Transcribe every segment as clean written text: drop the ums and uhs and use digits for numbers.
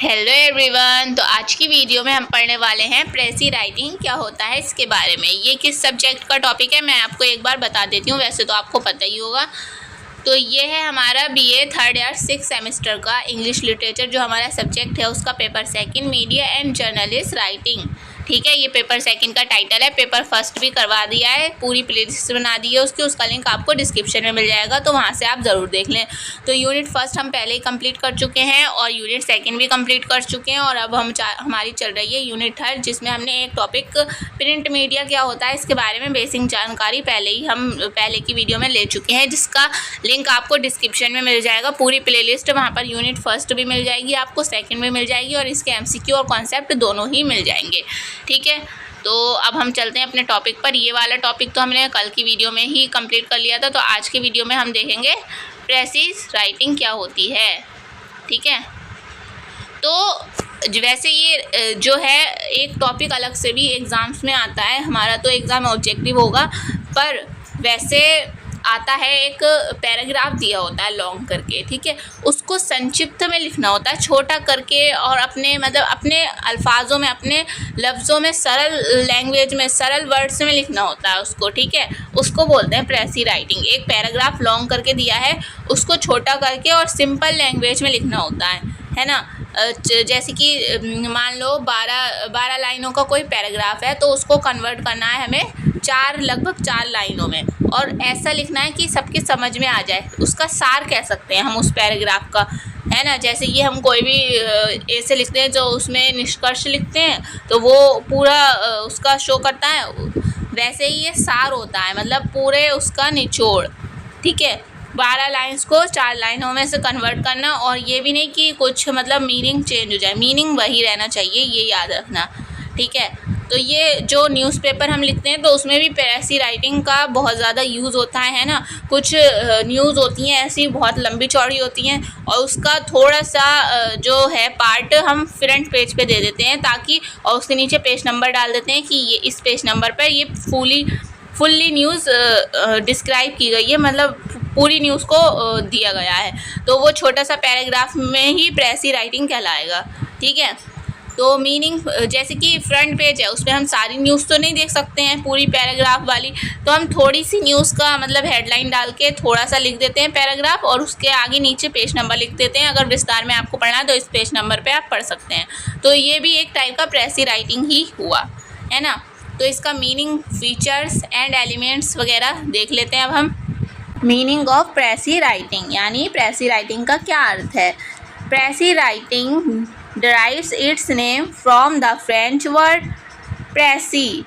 Hello everyone. तो आज की वीडियो में हम पढ़ने वाले हैं प्रेसी राइटिंग क्या होता है इसके बारे में। ये किस सब्जेक्ट का टॉपिक है मैं आपको एक बार बता देती हूँ, वैसे तो आपको पता ही होगा। तो ये है हमारा बीए थर्ड ईयर 6 सेमेस्टर का इंग्लिश लिटरेचर जो हमारा सब्जेक्ट है, उसका paper second media and journalist writing. ठीक है, ये पेपर सेकंड का टाइटल है। पेपर फर्स्ट भी करवा दिया है, पूरी प्लेलिस्ट बना दी है उसकी, उसका लिंक आपको डिस्क्रिप्शन में मिल जाएगा, तो वहाँ से आप ज़रूर देख लें। तो यूनिट फर्स्ट हम पहले ही कंप्लीट कर चुके हैं और यूनिट सेकंड भी कंप्लीट कर चुके हैं, और अब हमारी चल रही है यूनिट थर्ड, जिसमें हमने एक टॉपिक प्रिंट मीडिया क्या होता है इसके बारे में बेसिक जानकारी हम पहले की वीडियो में ले चुके हैं, जिसका लिंक आपको डिस्क्रिप्शन में मिल जाएगा। पूरी प्लेलिस्ट वहाँ पर यूनिट फर्स्ट भी मिल जाएगी, आपको सेकंड भी मिल जाएगी, और इसके एमसीक्यू और कॉन्सेप्ट दोनों ही मिल जाएंगे। ठीक है, तो अब हम चलते हैं अपने टॉपिक पर। ये वाला टॉपिक तो हमने कल की वीडियो में ही कंप्लीट कर लिया था, तो आज की वीडियो में हम देखेंगे प्रेसिज राइटिंग क्या होती है। ठीक है, तो वैसे ये जो है एक टॉपिक अलग से भी एग्ज़ाम्स में आता है। हमारा तो एग्ज़ाम ऑब्जेक्टिव होगा, पर वैसे आता है एक पैराग्राफ दिया होता है लॉन्ग करके। ठीक है, उसको संक्षिप्त में लिखना होता है, छोटा करके, और अपने अल्फाजों में, अपने लफ्ज़ों में, सरल लैंग्वेज में, सरल वर्ड्स में लिखना होता है उसको। ठीक है, उसको बोलते हैं प्रेसी राइटिंग। एक पैराग्राफ लॉन्ग करके दिया है, उसको छोटा करके और सिंपल लैंग्वेज में लिखना होता है ना। जैसे कि मान लो 12 लाइनों का कोई पैराग्राफ है, तो उसको कन्वर्ट करना है हमें लगभग 4 लाइनों में, और ऐसा लिखना है कि सबके समझ में आ जाए। उसका सार कह सकते हैं हम उस पैराग्राफ का, है ना। जैसे कि हम कोई भी ऐसे लिखते हैं जो उसमें निष्कर्ष लिखते हैं, तो वो पूरा उसका शो करता है, वैसे ही ये सार होता है, मतलब पूरे उसका निचोड़। ठीक है, 12 लाइन्स को 4 लाइनों में से कन्वर्ट करना, और ये भी नहीं कि कुछ मतलब मीनिंग चेंज हो जाए, मीनिंग वही रहना चाहिए, ये याद रखना। ठीक है, तो ये जो न्यूज़पेपर हम लिखते हैं तो उसमें भी प्रेसी राइटिंग का बहुत ज़्यादा यूज़ होता है ना। कुछ न्यूज़ होती हैं ऐसी बहुत लंबी चौड़ी होती हैं, और उसका थोड़ा सा जो है पार्ट हम फ्रंट पेज पे दे देते हैं, ताकि, और उसके नीचे पेज नंबर डाल देते हैं कि ये इस पेज नंबर पर ये फुल्ली न्यूज़ डिस्क्राइब की गई है, मतलब पूरी न्यूज़ को दिया गया है। तो वो छोटा सा पैराग्राफ में ही प्रेसी राइटिंग कहलाएगा। ठीक है, तो मीनिंग, जैसे कि फ्रंट पेज है, उसमें हम सारी न्यूज़ तो नहीं देख सकते हैं पूरी पैराग्राफ वाली, तो हम थोड़ी सी न्यूज़ का मतलब हेडलाइन डाल के थोड़ा सा लिख देते हैं पैराग्राफ, और उसके आगे नीचे पेज नंबर लिख देते हैं। अगर विस्तार में आपको पढ़ना है तो इस पेज नंबर पे आप पढ़ सकते हैं। तो ये भी एक टाइप का प्रेसी राइटिंग ही हुआ, है ना। तो इसका मीनिंग, फीचर्स एंड एलिमेंट्स वगैरह देख लेते हैं अब हम। मीनिंग ऑफ प्रेसी राइटिंग, यानी प्रेसी राइटिंग का क्या अर्थ है। Precis writing derives its name from the French word प्रेसी।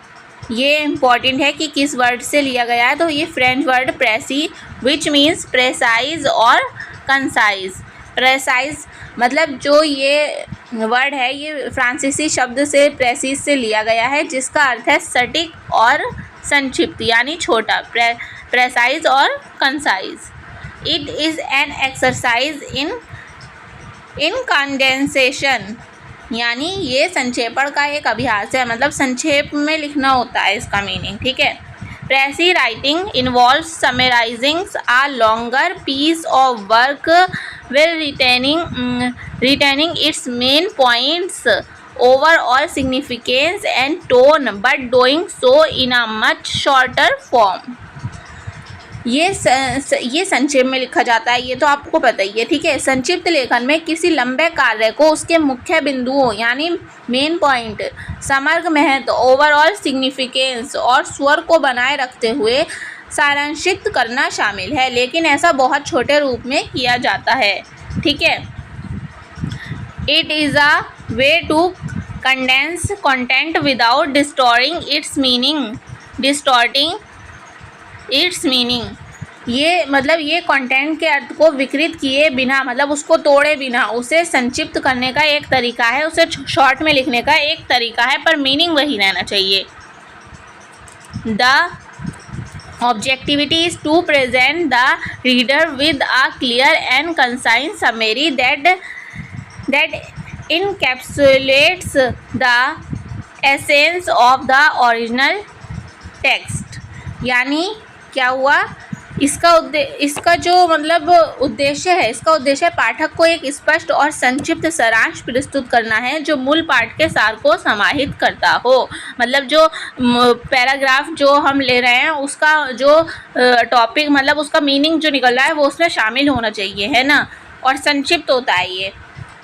ये इम्पॉर्टेंट है कि किस वर्ड से लिया गया है, तो ये French word precis, which means precise और कंसाइज। प्रेसाइज मतलब जो ये वर्ड है, ये फ्रांसीसी शब्द से प्रेसिस से लिया गया है, जिसका अर्थ है सटीक और संक्षिप्त, यानी छोटा। प्रेसाइज और concise. It is an exercise in condensation, यानी ये संक्षेपण का एक अभ्यास है, मतलब संक्षेप में लिखना होता है इसका मीनिंग। ठीक है, precis writing involves summarising a longer piece of work while retaining its main points, overall significance and tone, but doing so in a much shorter form। ये संक्षेप में लिखा जाता है, ये तो आपको पता ही है। ठीक है, संक्षिप्त लेखन में किसी लंबे कार्य को उसके मुख्य बिंदुओं यानी मेन पॉइंट, समग्र महत्व, ओवरऑल सिग्निफिकेंस और स्वर को बनाए रखते हुए सारांशित करना शामिल है, लेकिन ऐसा बहुत छोटे रूप में किया जाता है। ठीक है, it is a way to condense content without distorting its meaning. ये मतलब ये कंटेंट के अर्थ को विकृत किए बिना, मतलब उसको तोड़े बिना, उसे संक्षिप्त करने का एक तरीका है, उसे शॉर्ट में लिखने का एक तरीका है, पर मीनिंग वही रहना चाहिए। The objectivity is to present the reader with a clear and concise summary that encapsulates the essence of the original text। यानी क्या हुआ, इसका जो मतलब उद्देश्य है, इसका उद्देश्य पाठक को एक स्पष्ट और संक्षिप्त सारांश प्रस्तुत करना है जो मूल पाठ के सार को समाहित करता हो। मतलब जो पैराग्राफ जो हम ले रहे हैं उसका जो टॉपिक मतलब उसका मीनिंग जो निकल रहा है वो उसमें शामिल होना चाहिए, है ना, और संक्षिप्त होता है ये,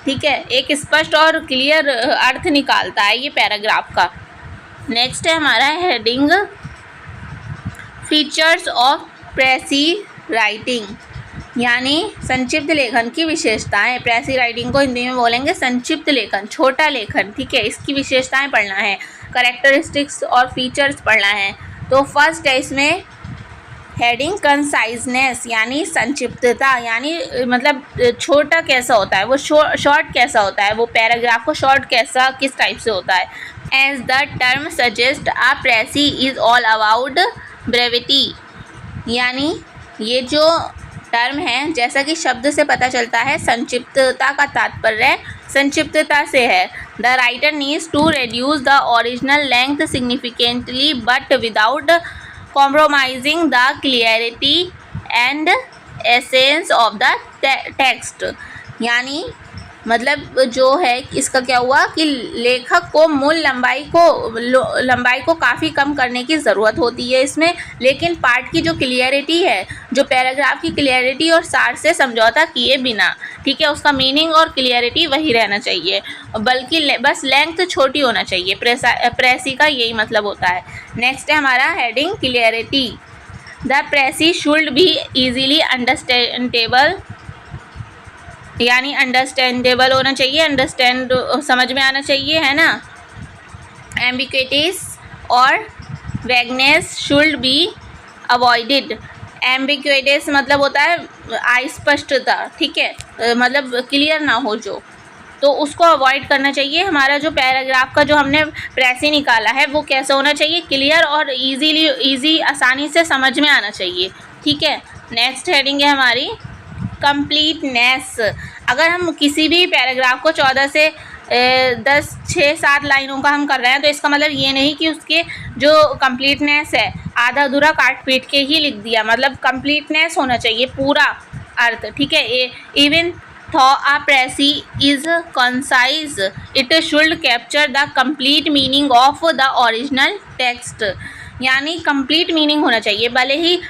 ठीक है, एक स्पष्ट और क्लियर अर्थ निकालता है ये पैराग्राफ का। नेक्स्ट है हमारा हेडिंग फीचर्स ऑफ प्रेसी राइटिंग, यानी संक्षिप्त लेखन की विशेषताएं। प्रेसी राइटिंग को हिंदी में बोलेंगे संक्षिप्त लेखन, छोटा लेखन, ठीक है, इसकी विशेषताएं पढ़ना है, कैरेक्टरिस्टिक्स और फीचर्स पढ़ना है। तो फर्स्ट है इसमें हेडिंग कंसाइजनेस, यानी संक्षिप्तता, यानी मतलब छोटा कैसा होता है वो, शॉर्ट कैसा होता है वो, पैराग्राफ को शॉर्ट कैसा किस टाइप से होता है। As the term suggest a precis is all about brevity, यानी ये जो टर्म है जैसा कि शब्द से पता चलता है संक्षिप्तता का तात्पर्य संक्षिप्तता से है। The writer needs to reduce the original length significantly but without compromising the clarity and essence of the text, यानी मतलब जो है इसका क्या हुआ कि लेखक को मूल लंबाई को काफ़ी कम करने की ज़रूरत होती है इसमें, लेकिन पाठ की जो क्लियरिटी है, जो पैराग्राफ की क्लियरिटी और सार से समझौता किए बिना, ठीक है, उसका मीनिंग और क्लियरिटी वही रहना चाहिए, बल्कि बस लेंथ छोटी होना चाहिए। प्रेसी का यही मतलब होता है। नेक्स्ट है हमारा heading clarity. The precis should be easily understandable, यानी अंडरस्टैंडेबल होना चाहिए, अंडरस्टैंड समझ में आना चाहिए, है ना। एम्बिग्विटीज और वैगनेस शुड बी अवॉइडेड। एम्बिग्विटीज मतलब होता है अस्पष्टता, ठीक है, मतलब क्लियर ना हो जो, तो उसको अवॉइड करना चाहिए। हमारा जो पैराग्राफ का जो हमने प्रेसी निकाला है वो कैसा होना चाहिए, क्लियर और ईजी आसानी से समझ में आना चाहिए, ठीक है। नेक्स्ट हेडिंग है हमारी कंप्लीटनेस। अगर हम किसी भी पैराग्राफ को 14 से 6-7 लाइनों का हम कर रहे हैं तो इसका मतलब ये नहीं कि उसके जो कंप्लीटनेस है आधा अधूरा काट पीट के ही लिख दिया, मतलब कंप्लीटनेस होना चाहिए, पूरा अर्थ, ठीक है। Even though a precis is concise it should capture the complete meaning of the original text, यानी कंप्लीट मीनिंग होना चाहिए। भले ही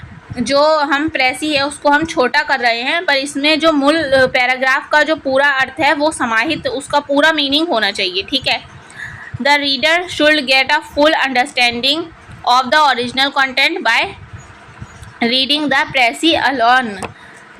जो हम प्रेसी है उसको हम छोटा कर रहे हैं पर इसमें जो मूल पैराग्राफ का जो पूरा अर्थ है वो समाहित, उसका पूरा मीनिंग होना चाहिए, ठीक है। The reader should get a full understanding of the original content by reading the precis alone,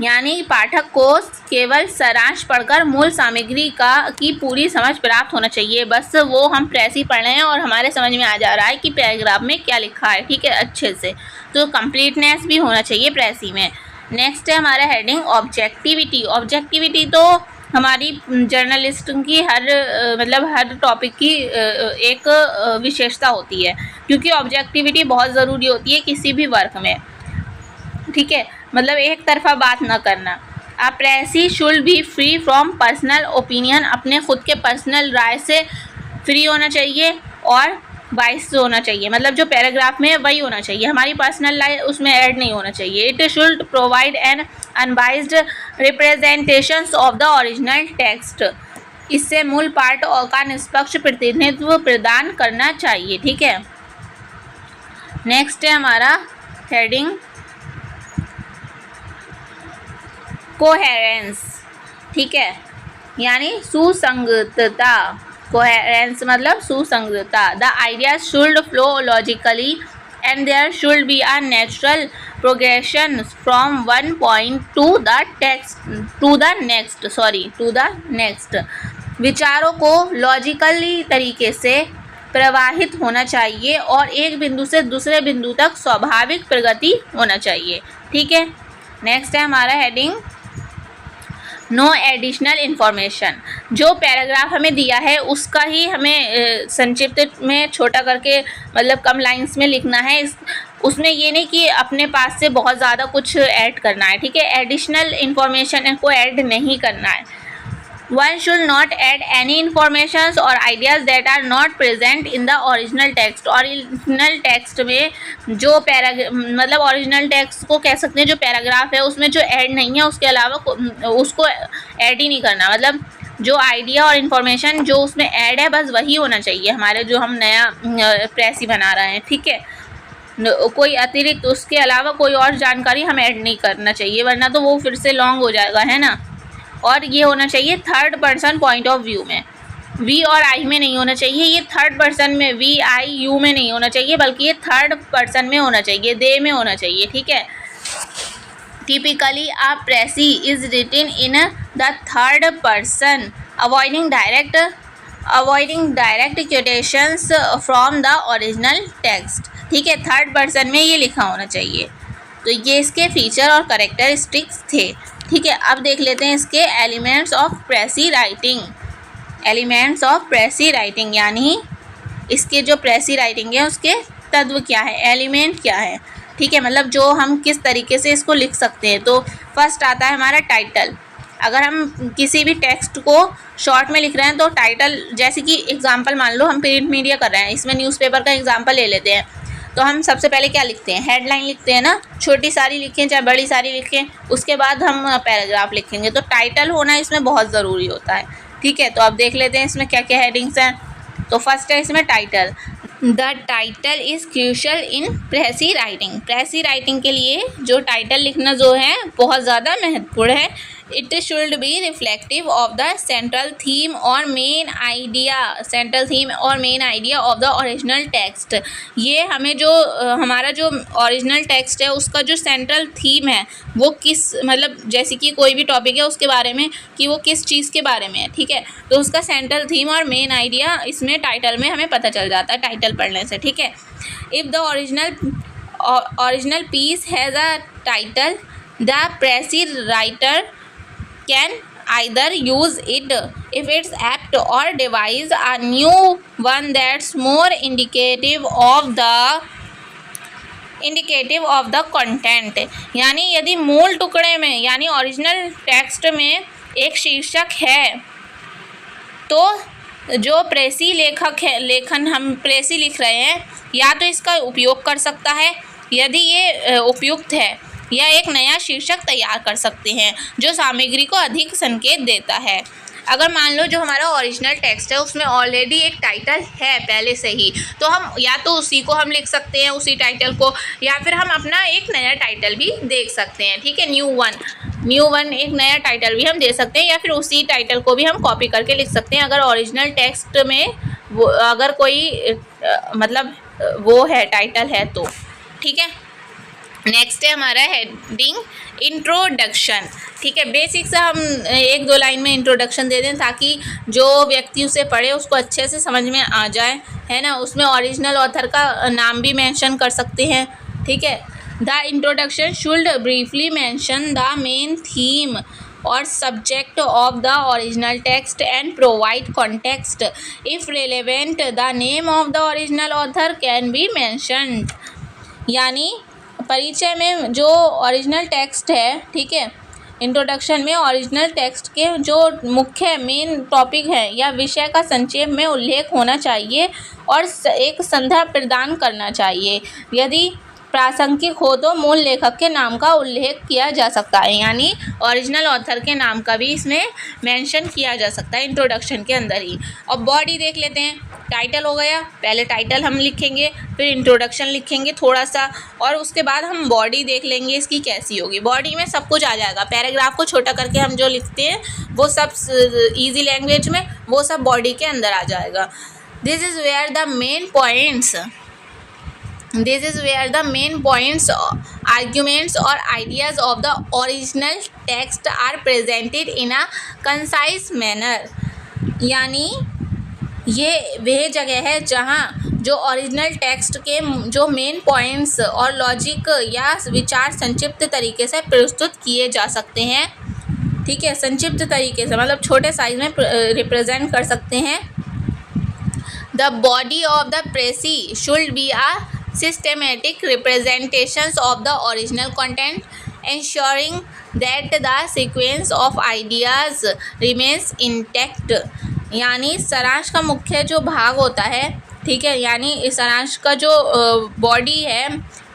यानी पाठक को केवल सारांश पढ़कर मूल सामग्री की पूरी समझ प्राप्त होना चाहिए। बस वो हम प्रेसी पढ़ रहे हैं और हमारे समझ में आ जा रहा है कि पैराग्राफ में क्या लिखा है, ठीक है, अच्छे से, तो कंप्लीटनेस भी होना चाहिए प्रेसी में। नेक्स्ट है हमारा हेडिंग ऑब्जेक्टिविटी। ऑब्जेक्टिविटी तो हमारी जर्नलिस्ट की हर टॉपिक की एक विशेषता होती है, क्योंकि ऑब्जेक्टिविटी बहुत ज़रूरी होती है किसी भी वर्क में, ठीक है, मतलब एक तरफा बात ना करना। A precis should be free from personal opinion, अपने खुद के पर्सनल राय से फ्री होना चाहिए और बाइस होना चाहिए, मतलब जो पैराग्राफ में है वही होना चाहिए, हमारी पर्सनल लाइफ उसमें ऐड नहीं होना चाहिए। It should provide an unbiased representations of the original text, इससे मूल पाठ का निष्पक्ष प्रतिनिधित्व प्रदान करना चाहिए, ठीक है। नेक्स्ट है हमारा हेडिंग कोहेरेंस, ठीक है, यानी सुसंगतता। कोहेरेंस मतलब सुसंगतता। The ideas should flow logically and there should be a natural progression from one point to the next. विचारों को लॉजिकली तरीके से प्रवाहित होना चाहिए और एक बिंदु से दूसरे बिंदु तक स्वाभाविक प्रगति होना चाहिए, ठीक है। नेक्स्ट है हमारा हेडिंग नो एडिशनल इन्फॉर्मेशन। जो पैराग्राफ हमें दिया है उसका ही हमें संक्षिप्त में छोटा करके मतलब कम लाइंस में लिखना है, उसमें ये नहीं कि अपने पास से बहुत ज़्यादा कुछ ऐड करना है, ठीक है, एडिशनल इन्फॉर्मेशन को ऐड नहीं करना है। One should not add any informations or ideas that are not present in the original text. Original text में जो मतलब ओरिजिनल टेक्स्ट को कह सकते हैं जो पैराग्राफ है उसमें जो ऐड नहीं है उसके अलावा उसको ऐड ही नहीं करना, मतलब जो आइडिया और इन्फॉर्मेशन जो उसमें ऐड है बस वही होना चाहिए हमारे जो हम नया प्रेसी बना रहे हैं, ठीक है। कोई अतिरिक्त उसके अलावा कोई और जानकारी हम ऐड नहीं करना चाहिए, वरना तो वो फिर से लॉन्ग हो जाएगा, है ना। और ये होना चाहिए third person point of view में, वी और आई में नहीं होना चाहिए, ये थर्ड पर्सन में वी आई यू में नहीं होना चाहिए, बल्कि ये थर्ड पर्सन में होना चाहिए, दे में होना चाहिए, ठीक है। Typically a precis is written in the third person avoiding direct quotations from the original text, ठीक है। थर्ड पर्सन में ये लिखा होना चाहिए। तो ये इसके फीचर और कैरेक्टरिस्टिक्स थे, ठीक है। अब देख लेते हैं इसके elements of प्रेसी writing. Elements of प्रेसी writing यानी इसके जो प्रेसी राइटिंग है उसके तत्व क्या है, एलिमेंट क्या है, ठीक है। मतलब जो हम किस तरीके से इसको लिख सकते हैं। तो फर्स्ट आता है हमारा टाइटल। अगर हम किसी भी टेक्स्ट को शॉर्ट में लिख रहे हैं तो टाइटल, जैसे कि एग्जांपल मान लो हम प्रिंट मीडिया कर रहे हैं, इसमें न्यूज़पेपर का एग्जांपल ले लेते हैं, तो हम सबसे पहले क्या लिखते हैं, हेडलाइन लिखते हैं ना, छोटी सारी लिखें चाहे बड़ी सारी लिखें, उसके बाद हम पैराग्राफ लिखेंगे। तो टाइटल होना इसमें बहुत ज़रूरी होता है, ठीक है। तो अब देख लेते हैं इसमें क्या क्या हेडिंग्स हैं। तो फर्स्ट है इसमें title. The title is crucial in प्रेसी writing. प्रेसी writing के लिए जो टाइटल लिखना जो है बहुत ज़्यादा महत्वपूर्ण है। It should be reflective of the central theme और main idea of the original text. ये हमें जो हमारा जो ओरिजिनल टेक्स्ट है उसका जो सेंट्रल थीम है वो किस, मतलब जैसे कि कोई भी टॉपिक है उसके बारे में कि वो किस चीज़ के बारे में है, ठीक है। तो उसका सेंट्रल थीम और मेन आइडिया इसमें टाइटल में हमें पता चल जाता है टाइटल पढ़ने से, ठीक है। If the original piece has a title the precis writer can either use it if it's apt or devise a new one that's more indicative of the content। यानी यदि मूल टुकड़े में यानी ओरिजिनल टेक्स्ट में एक शीर्षक है तो जो प्रेसी हम प्रेसी लिख रहे हैं या तो इसका उपयोग कर सकता है यदि ये उपयुक्त है, या एक नया शीर्षक तैयार कर सकते हैं जो सामग्री को अधिक संकेत देता है। अगर मान लो जो हमारा ओरिजिनल टेक्स्ट है उसमें ऑलरेडी एक टाइटल है पहले से ही, तो हम या तो उसी को हम लिख सकते हैं, उसी टाइटल को, या फिर हम अपना एक नया टाइटल भी देख सकते हैं, ठीक है। न्यू वन एक नया टाइटल भी हम दे सकते हैं, या फिर उसी टाइटल को भी हम कॉपी करके लिख सकते हैं अगर ओरिजिनल टेक्स्ट में वो अगर कोई मतलब वो है टाइटल है तो, ठीक है। नेक्स्ट है हमारा हेडिंग इंट्रोडक्शन, ठीक है। बेसिक से हम एक दो लाइन में इंट्रोडक्शन दे दें ताकि जो व्यक्ति उसे पढ़े उसको अच्छे से समझ में आ जाए, है ना। उसमें ओरिजिनल ऑथर का नाम भी मेंशन कर सकते हैं, ठीक है। The introduction should briefly mention the main theme और subject of the original text and provide context. If relevant the name of the original author can be mentioned. यानी परिचय में जो ओरिजिनल टेक्स्ट है, ठीक है, इंट्रोडक्शन में ओरिजिनल टेक्स्ट के जो मुख्य मेन टॉपिक है या विषय का संक्षेप में उल्लेख होना चाहिए और एक संदर्भ प्रदान करना चाहिए। यदि प्रासंगिक हो तो मूल लेखक के नाम का उल्लेख किया जा सकता है, यानी ओरिजिनल ऑथर के नाम का भी इसमें मेंशन किया जा सकता है इंट्रोडक्शन के अंदर ही। और बॉडी देख लेते हैं। टाइटल हो गया, पहले टाइटल हम लिखेंगे, फिर इंट्रोडक्शन लिखेंगे थोड़ा सा, और उसके बाद हम बॉडी देख लेंगे इसकी कैसी होगी। बॉडी में सब कुछ आ जाएगा, पैराग्राफ को छोटा करके हम जो लिखते हैं वो सब ईजी लैंग्वेज में वो सब बॉडी के अंदर आ जाएगा। This is where the main points arguments or ideas of the original text are presented in a concise manner। यानी ये वह जगह है जहाँ जो ओरिजिनल टेक्स्ट के जो मेन पॉइंट्स और लॉजिक या विचार संक्षिप्त तरीके से प्रस्तुत किए जा सकते हैं, ठीक है। संक्षिप्त तरीके से मतलब छोटे साइज में रिप्रेजेंट कर सकते हैं। The body of the precis should be a systematic representations of the original content। ensuring that the sequence of ideas remains intact। यानी सारांश का मुख्य जो भाग होता है, ठीक है, यानी इस सारांश का जो बॉडी है,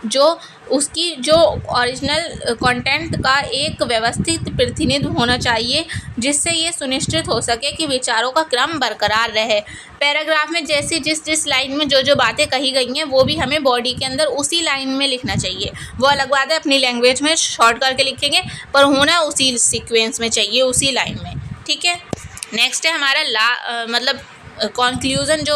जो उसकी जो ओरिजिनल कंटेंट का एक व्यवस्थित प्रतिनिधित्व होना चाहिए, जिससे ये सुनिश्चित हो सके कि विचारों का क्रम बरकरार रहे। पैराग्राफ में जैसी जिस लाइन में जो बातें कही गई हैं वो भी हमें बॉडी के अंदर उसी लाइन में लिखना चाहिए। वो अलग बात है अपनी लैंग्वेज में शॉर्ट करके लिखेंगे, पर होना उसी सीक्वेंस में चाहिए, उसी लाइन में, ठीक है। नेक्स्ट है हमारा मतलब कॉन्क्लूज़न, जो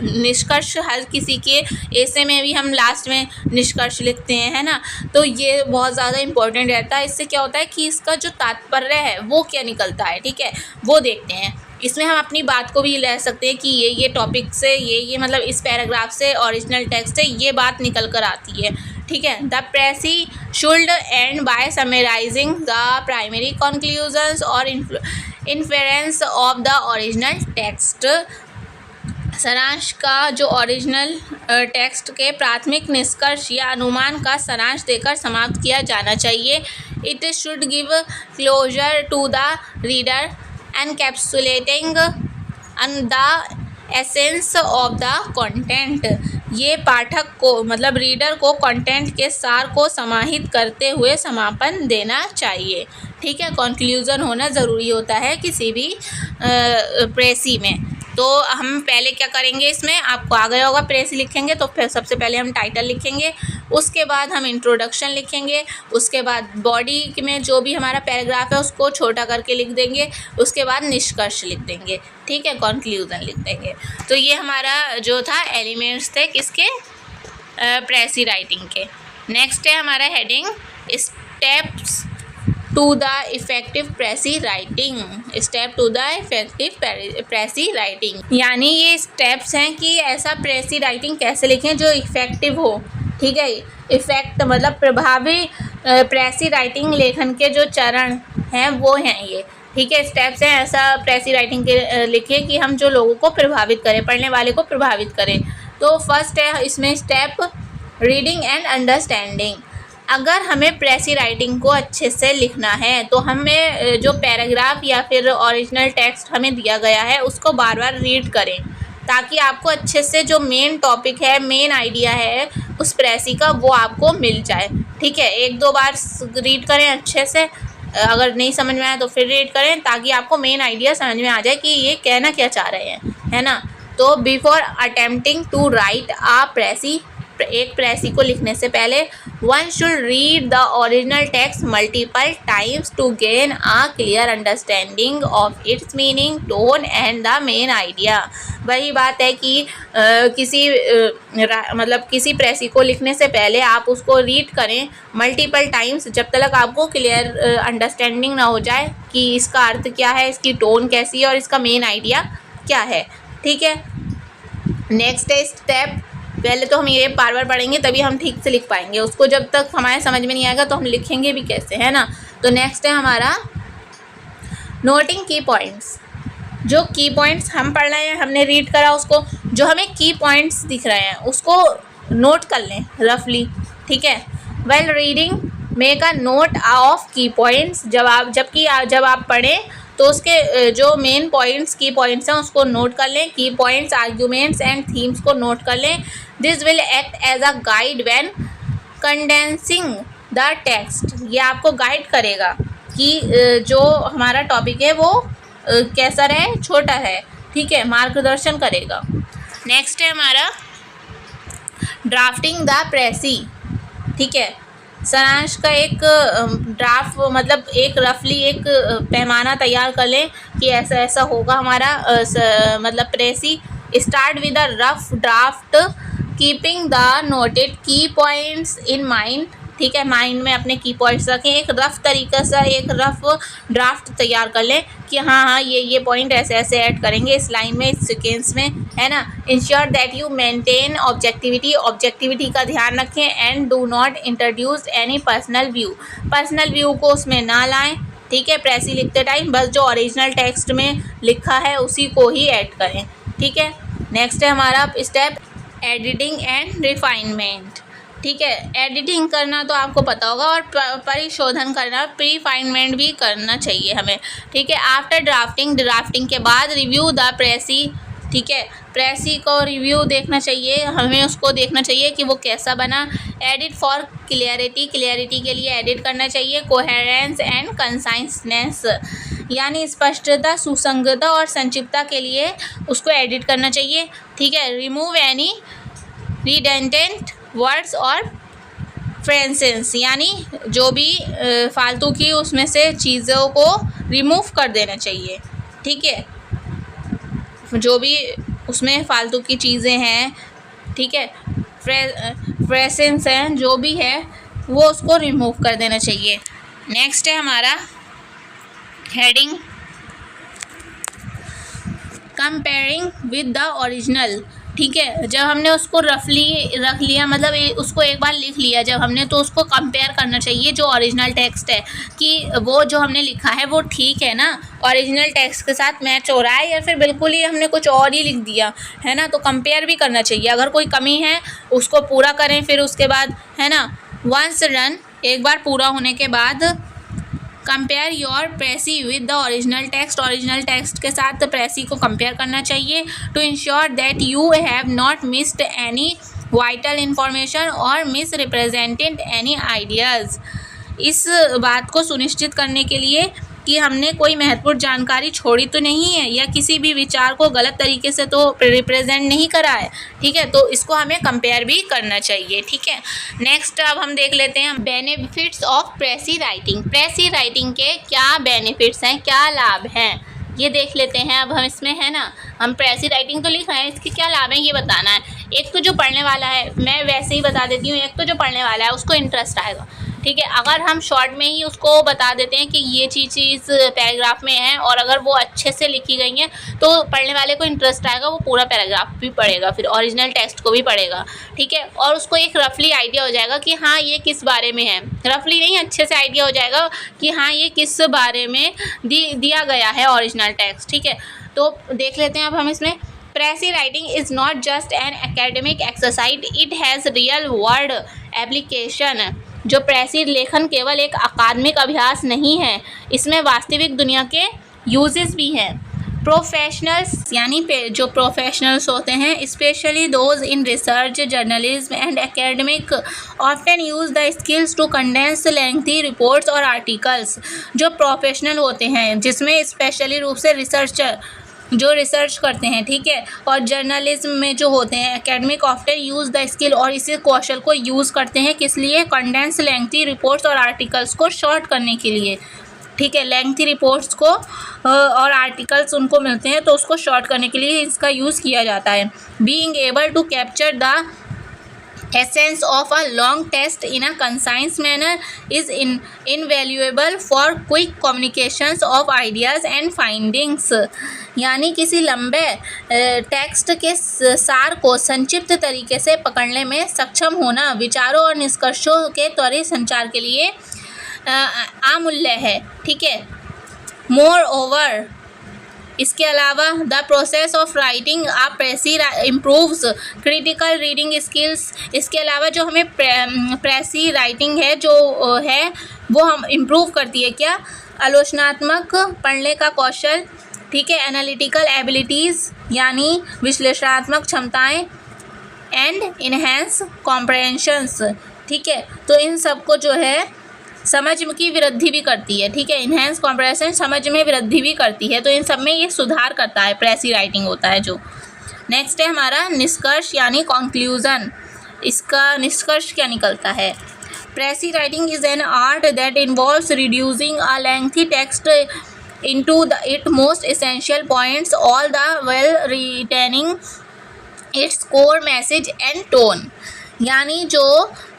निष्कर्ष, हर किसी के ऐसे में भी हम लास्ट में निष्कर्ष लिखते हैं, है ना, तो ये बहुत ज़्यादा इम्पोर्टेंट रहता है। इससे क्या होता है कि इसका जो तात्पर्य है वो क्या निकलता है, ठीक है, वो देखते हैं। इसमें हम अपनी बात को भी ले सकते हैं कि ये टॉपिक से ये मतलब इस पैराग्राफ से, ओरिजिनल टेक्स्ट से ये बात निकल कर आती है, ठीक है। The precis should end by summarising the primary conclusions और inference of the original text. सारांश का जो ओरिजिनल टेक्स्ट के प्राथमिक निष्कर्ष या अनुमान का सारांश देकर समाप्त किया जाना चाहिए। It should give closure to the reader encapsulating the essence of the content. ये पाठक को मतलब रीडर को कंटेंट के सार को समाहित करते हुए समापन देना चाहिए, ठीक है। कंक्लूज़न होना ज़रूरी होता है किसी भी प्रेसी में। तो हम पहले क्या करेंगे, इसमें आपको आ गया होगा, प्रेसी लिखेंगे तो फिर सबसे पहले हम टाइटल लिखेंगे, उसके बाद हम इंट्रोडक्शन लिखेंगे, उसके बाद बॉडी में जो भी हमारा पैराग्राफ है उसको छोटा करके लिख देंगे, उसके बाद निष्कर्ष लिख देंगे, ठीक है, कंक्लूज़न लिख देंगे। तो ये हमारा जो था एलिमेंट्स थे किसके, प्रेसी राइटिंग के। नेक्स्ट है हमारा heading steps to the effective precis writing. Step to the effective precis writing, यानी ये स्टेप्स हैं कि ऐसा प्रेसी राइटिंग कैसे लिखें जो इफ़ेक्टिव हो, ठीक है। इफ़ेक्ट मतलब प्रभावी प्रेसी राइटिंग लेखन के जो चरण हैं वो हैं ये, ठीक है। स्टेप्स हैं ऐसा प्रेसी राइटिंग के लिखें कि हम जो लोगों को प्रभावित करें, पढ़ने वाले को प्रभावित करें। तो फर्स्ट है इसमें स्टेप रीडिंग एंड अंडरस्टैंडिंग। अगर हमें प्रेसी राइटिंग को अच्छे से लिखना है तो हमें जो पैराग्राफ या फिर ओरिजिनल टेक्स्ट हमें दिया गया है उसको बार बार रीड करें, ताकि आपको अच्छे से जो मेन टॉपिक है, मेन आइडिया है उस प्रेसी का, वो आपको मिल जाए, ठीक है। एक दो बार रीड करें अच्छे से, अगर नहीं समझ में आया तो फिर रीड करें, ताकि आपको मेन आइडिया समझ में आ जाए कि ये कहना क्या चाह रहे हैं, है ना। तो before attempting to write a precis, एक प्रेसी को लिखने से पहले one should read the original text multiple times to gain a clear understanding of its meaning, tone and the main idea. वही बात है कि मतलब किसी प्रेसी को लिखने से पहले आप उसको रीड करें मल्टीपल टाइम्स, जब तक आपको क्लियर अंडरस्टैंडिंग ना हो जाए कि इसका अर्थ क्या है, इसकी टोन कैसी है और इसका मेन आइडिया क्या है, ठीक है। नेक्स्ट है स्टेप, पहले तो हम ये बार बार पढ़ेंगे तभी हम ठीक से लिख पाएंगे, उसको जब तक हमारे समझ में नहीं आएगा तो हम लिखेंगे भी कैसे, है ना। तो नेक्स्ट है हमारा नोटिंग की पॉइंट्स। जो की पॉइंट्स हम पढ़ रहे हैं, हमने रीड करा उसको, जो हमें की पॉइंट्स दिख रहे हैं उसको नोट कर लें रफली, ठीक है। Well reading make a note of की पॉइंट्स। जब आप पढ़ें तो उसके जो मेन पॉइंट्स, की पॉइंट्स हैं उसको नोट कर लें। Key points, arguments and themes को नोट कर लें। This will act as a guide when condensing the text. ये आपको गाइड करेगा कि जो हमारा टॉपिक है वो कैसा रहे, छोटा है, ठीक है, मार्गदर्शन करेगा। नेक्स्ट है हमारा ड्राफ्टिंग द प्रेसी, ठीक है। सारांश का एक ड्राफ्ट मतलब एक रफली एक पैमाना तैयार कर लें कि ऐसा ऐसा होगा हमारा मतलब precis. Start with a rough draft keeping the noted key points in mind, ठीक है। माइंड में अपने की पॉइंट्स रखें। एक रफ तरीक़े से एक रफ ड्राफ्ट तैयार कर लें कि हाँ ये पॉइंट ऐसे ऐसे ऐड करेंगे इस लाइन में, इस सीक्वेंस में, है ना। Ensure that you maintain objectivity का ध्यान रखें and do not introduce any personal view को उसमें ना लाएं, ठीक है। प्रेसी लिखते टाइम बस जो ओरिजिनल टेक्स्ट में लिखा है उसी को ही ऐड करें, ठीक है। नेक्स्ट है हमारा स्टेप एडिटिंग एंड रिफाइनमेंट। ठीक है। एडिटिंग करना तो आपको पता होगा, और परिशोधन करना, प्रीफाइनमेंट भी करना चाहिए हमें, ठीक है। आफ्टर ड्राफ्टिंग के बाद रिव्यू द प्रेसी, ठीक है, प्रेसी को रिव्यू देखना चाहिए, हमें उसको देखना चाहिए कि वो कैसा बना। एडिट फॉर क्लियरिटी के लिए एडिट करना चाहिए। कोहेरेंस एंड कंसाइसनेस, यानी स्पष्टता, सुसंगतता और संक्षिप्तता के लिए उसको एडिट करना चाहिए, ठीक है। रिमूव एनी रिडेंडेंट वर्ड्स और फ्रेजेस, यानी जो भी फालतू की उसमें से चीज़ों को रिमूव कर देना चाहिए, ठीक है। जो भी उसमें फालतू की चीज़ें हैं, ठीक है, फ्रेजेस हैं, जो भी है वो उसको रिमूव कर देना चाहिए। नेक्स्ट है हमारा heading comparing with the original, ठीक है। जब हमने उसको रफली रख लिया, मतलब उसको एक बार लिख लिया जब हमने, तो उसको कंपेयर करना चाहिए जो ओरिजिनल टेक्स्ट है, कि वो जो हमने लिखा है वो ठीक है ना, ओरिजिनल टेक्स्ट के साथ मैच हो रहा है, या फिर बिल्कुल ही हमने कुछ और ही लिख दिया है ना। तो कंपेयर भी करना चाहिए, अगर कोई कमी है उसको पूरा करें, फिर उसके बाद, है ना। वंस डन, एक बार पूरा होने के बाद, compare your precis with the original text के साथ प्रेसी को कंपेयर करना चाहिए, to ensure that you have not missed any vital information और मिस रिप्रेजेंटेड एनी आइडियाज़। इस बात को सुनिश्चित करने के लिए कि हमने कोई महत्वपूर्ण जानकारी छोड़ी तो नहीं है, या किसी भी विचार को गलत तरीके से तो रिप्रेजेंट नहीं करा है, ठीक है। तो इसको हमें कंपेयर भी करना चाहिए, ठीक है। नेक्स्ट अब हम देख लेते हैं बेनिफिट्स ऑफ प्रेसी राइटिंग के क्या बेनिफिट्स हैं, क्या लाभ हैं, ये देख लेते हैं। अब हम इसमें, है ना, हम प्रेसी राइटिंग तो लिख रहे हैं, इसके क्या लाभ हैं ये बताना है। एक तो जो पढ़ने वाला है, मैं वैसे ही बता देती हूँ, एक तो जो पढ़ने वाला है उसको इंटरेस्ट आएगा, ठीक है। अगर हम शॉर्ट में ही उसको बता देते हैं कि ये चीज़ पैराग्राफ में है, और अगर वो अच्छे से लिखी गई हैं तो पढ़ने वाले को इंटरेस्ट आएगा, वो पूरा पैराग्राफ भी पढ़ेगा, फिर ओरिजिनल टेक्स्ट को भी पढ़ेगा, ठीक है। और उसको एक रफली आइडिया हो जाएगा कि हाँ ये किस बारे में है, रफली नहीं, अच्छे से आइडिया हो जाएगा कि हाँ ये किस बारे में दिया गया है ओरिजिनल टेक्स्ट, ठीक है। तो देख लेते हैं अब हम इसमें। प्रेसी writing is not just an academic exercise, it has real world application. जो प्रेसी लेखन केवल एक अकादमिक अभ्यास नहीं है, इसमें वास्तविक दुनिया के यूजेस भी हैं। प्रोफेशनल्स, यानी जो प्रोफेशनल्स होते हैं, specially those in research, journalism and academic, often use the skills to condense lengthy reports और आर्टिकल्स। जो प्रोफेशनल होते हैं, जिसमें स्पेशली रूप से जो रिसर्च करते हैं, ठीक है, और जर्नलिज्म में जो होते हैं, academic, often use the skill, और इसी कौशल को यूज़ करते हैं किस लिए, कंडेंस लेंथी रिपोर्ट्स और आर्टिकल्स को शॉर्ट करने के लिए, ठीक है। लेंथी रिपोर्ट्स को और आर्टिकल्स उनको मिलते हैं तो उसको शॉर्ट करने के लिए इसका यूज़ किया जाता है। Being able to capture the essence of a long text in a concise manner is invaluable for quick communications of ideas and findings। यानी किसी लंबे टेक्स्ट के सार को संक्षिप्त तरीके से पकड़ने में सक्षम होना विचारों और निष्कर्षों के त्वरित संचार के लिए अमूल्य है, ठीक है। मोर ओवर, इसके अलावा the process of writing a precis improves critical reading skills. इसके अलावा जो हमें प्रेसी राइटिंग है जो है वो हम इम्प्रूव करती है क्या, आलोचनात्मक पढ़ने का कौशल, ठीक है, एनालिटिकल एबिलिटीज़ यानी विश्लेषणात्मक क्षमताएं, एंड इनहेंस कॉम्प्रहेंशंस, ठीक है। तो इन सब को जो है समझ की वृद्धि भी करती है, ठीक है। इनहेंस कॉम्प्रहेंशन समझ में वृद्धि भी करती है, तो इन सब में ये सुधार करता है, प्रेसी राइटिंग होता है जो। नेक्स्ट है हमारा निष्कर्ष यानी कंक्लूजन। इसका निष्कर्ष क्या निकलता है, precis writing is an art that involves reducing a lengthy text into its most essential points, all the while retaining its core message and tone। यानी जो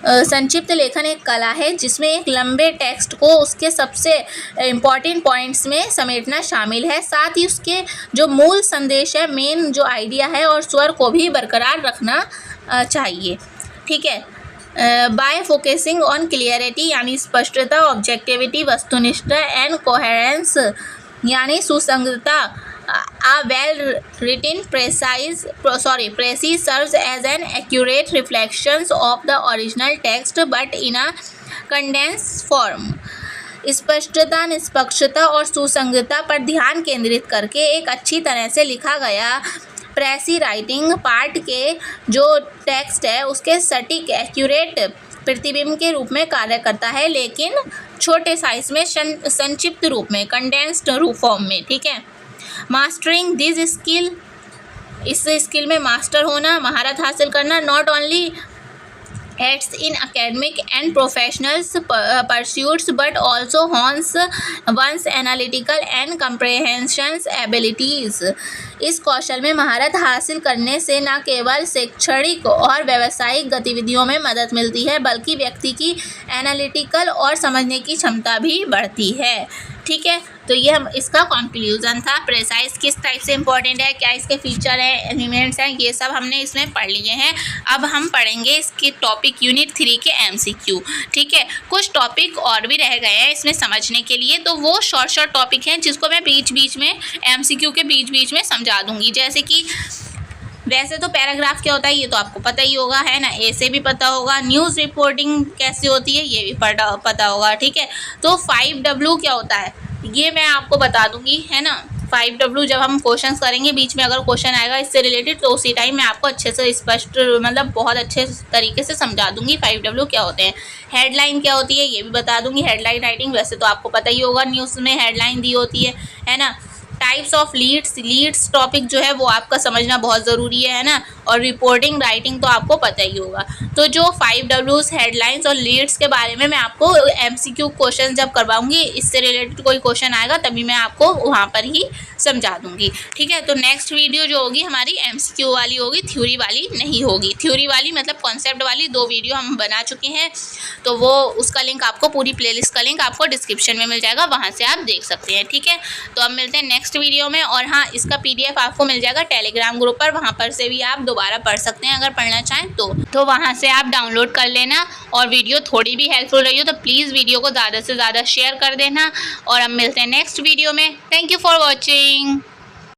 संक्षिप्त लेखन एक कला है जिसमें एक लंबे टेक्स्ट को उसके सबसे इम्पॉर्टेंट पॉइंट्स में समेटना शामिल है, साथ ही उसके जो मूल संदेश है, मेन जो आइडिया है और स्वर को भी बरकरार रखना चाहिए, ठीक है। बाय फोकसिंग ऑन क्लियरिटी यानी स्पष्टता, ऑब्जेक्टिविटी वस्तुनिष्ठता, एंड कोहेरेंस यानी सुसंगतता, A well-written precise serves as an accurate reflection of the original text but in a condensed form. स्पष्टता, निष्पक्षता और सुसंगतता पर ध्यान केंद्रित करके एक अच्छी तरह से लिखा गया प्रेसी राइटिंग पार्ट के जो टेक्स्ट है उसके सटीक एक्यूरेट प्रतिबिंब के रूप में कार्य करता है, लेकिन छोटे साइज में, संक्षिप्त रूप में, कंडेंस्ड रूप फॉर्म में। ठीक है। मास्टरिंग दिस स्किल, इस स्किल में मास्टर होना, महारत हासिल करना, not only heads in academic and professional pursuits but also hones one's analytical and comprehension abilities. इस कौशल में महारत हासिल करने से न केवल शैक्षणिक और व्यावसायिक गतिविधियों में मदद मिलती है बल्कि व्यक्ति की एनालिटिकल और समझने की क्षमता भी बढ़ती है। ठीक है, तो ये हम इसका कंक्लूजन था। प्रेसाइज किस टाइप से इंपॉर्टेंट है, क्या इसके फीचर है, एलिमेंट्स हैं, ये सब हमने इसमें पढ़ लिए हैं। अब हम पढ़ेंगे इसके टॉपिक यूनिट 3 के MCQ। ठीक है, कुछ टॉपिक और भी रह गए हैं इसमें समझने के लिए, तो वो शॉर्ट टॉपिक हैं जिसको मैं बीच बीच में MCQ के बीच बीच में समझा दूंगी। जैसे कि वैसे तो पैराग्राफ क्या होता है ये तो आपको पता ही होगा, है ना, ऐसे भी पता होगा। न्यूज़ रिपोर्टिंग कैसे होती है ये भी पता होगा। ठीक है, तो 5W क्या होता है ये मैं आपको बता दूंगी, है ना। 5W जब हम क्वेश्चंस करेंगे, बीच में अगर क्वेश्चन आएगा इससे रिलेटेड तो उसी टाइम मैं आपको अच्छे से स्पष्ट, मतलब बहुत अच्छे तरीके से समझा दूंगी 5W क्या होते हैं। हेडलाइन क्या होती है ये भी बता दूंगी। हेडलाइन राइटिंग वैसे तो आपको पता ही होगा, न्यूज़ में हेडलाइन दी होती है ना। टाइप्स ऑफ लीड्स टॉपिक जो है वो आपका समझना बहुत ज़रूरी है ना। और रिपोर्टिंग राइटिंग तो आपको पता ही होगा। तो जो 5Ws हेडलाइंस और लीड्स के बारे में मैं आपको MCQ क्वेश्चन जब करवाऊंगी, इससे रिलेटेड कोई क्वेश्चन आएगा तभी मैं आपको वहाँ पर ही समझा दूंगी। ठीक है, तो नेक्स्ट वीडियो जो होगी हमारी MCQ वाली होगी, थ्योरी वाली नहीं होगी। थ्योरी वाली मतलब कॉन्सेप्ट वाली 2 वीडियो हम बना चुके हैं, तो वो उसका लिंक आपको, पूरी प्लेलिस्ट का लिंक आपको डिस्क्रिप्शन में मिल जाएगा, वहाँ से आप देख सकते हैं। ठीक है, तो अब मिलते हैं नेक्स्ट वीडियो में। और हाँ, इसका PDF आपको मिल जाएगा टेलीग्राम ग्रुप पर, वहाँ पर से भी आप दोबारा पढ़ सकते हैं अगर पढ़ना चाहें तो वहाँ से आप डाउनलोड कर लेना। और वीडियो थोड़ी भी हेल्पफुल रही हो तो प्लीज़ वीडियो को ज़्यादा से ज़्यादा शेयर कर देना। और अब मिलते हैं नेक्स्ट वीडियो में। Thank you for watching.